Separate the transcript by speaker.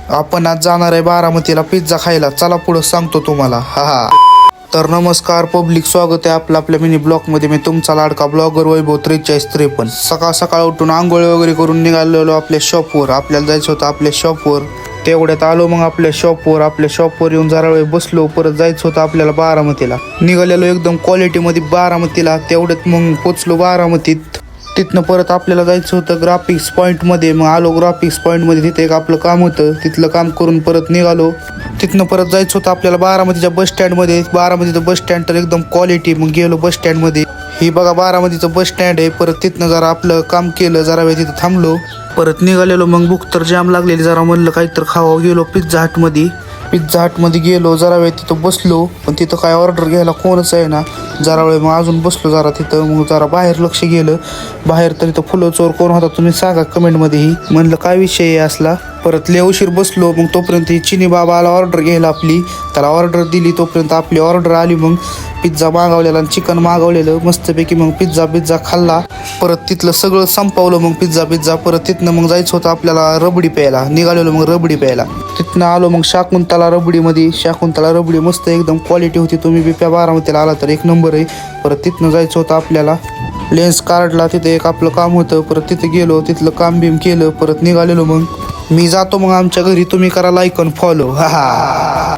Speaker 1: आपण आज जाणार आहे बारामतीला पिझ्झा खायला. चला पुढं सांगतो तुम्हाला. हा तर नमस्कार पब्लिक, स्वागत आहे आपलं आपल्या मिनी ब्लॉग मध्ये. मी तुमचा लाडका ब्लॉगर वैभव 4353. सकाळ सकाळ उठून आंघोळ वगैरे करून निघालेलो आपल्या शॉपवर. आपल्याला जायचं होतं आपल्या शॉपवर. तेवढ्यात आलो मग आपल्या शॉपवर येऊन जरा वेळ बसलो. परत जायचं होतं आपल्याला बारामतीला. निघालेलो एकदम क्वालिटीमध्ये बारामतीला. तेवढ्यात मग पोचलो बारामतीत. तिथनं परत आपल्याला जायचं होतं ग्राफिक्स पॉईंटमध्ये. मग आलो ग्राफिक्स पॉईंटमध्ये. तिथे एक आपलं काम होतं. तिथलं काम करून परत निघालो. तिथनं परत जायचं होतं आपल्याला बारामतीच्या बस स्टँडमध्ये. बारामतीचं बस स्टँड तर एकदम क्वालिटी. मग गेलो बस स्टँडमध्ये. ही बघा बारामतीचं बस स्टँड आहे. परत तिथनं जरा आपलं काम केलं. जरा वेळ तिथं थांबलो. परत निघालेलो. मग भूक तर जाम लागलेली. जरा म्हणलं काहीतरी खावं. गेलो पिझ्झा हटमध्ये गेलो. जरा वेळ तिथं बसलो. पण तिथं काय ऑर्डर घ्यायला कोणच आहे ना. जरा वेळ मग अजून बसलो जरा तिथं. मग जरा बाहेर लक्ष गेलं. बाहेर तर इथं फुलं चोर कोण होता तुम्ही सांगा कमेंटमध्येही. म्हणलं काय विषय आहे असला. परत लय उशीर बसलो. मग तोपर्यंत ही चिनी बाबा आला ऑर्डर घ्यायला आपली. त्याला ऑर्डर दिली. तोपर्यंत आपली ऑर्डर आली. मग पिझ्झा मागवलेला आणि चिकन मागवलेलं मस्तपैकी. मग पिझ्झा खाल्ला. परत तिथलं सगळं संपवलं. मग पिझ्झा परत तिथनं मग जायचं होतं आपल्याला रबडी प्यायला. निघालेलो मग रबडी प्यायला. तिथनं आलो मग शाकुंतला रबडी मस्त एकदम क्वालिटी होती. तुम्ही बी प्या बारामतीला आला तर एक नंबर आहे. परत तिथनं जायचं होतं आपल्याला लेन्स कार्डला. तिथे एक आपलं काम होतं. परत तिथे गेलो. तिथलं काम बिम केलं. परत निघालेलो. मग मी जातो मग आमच्या घरी. तुम्ही करा लाईक आणि फॉलो. हा.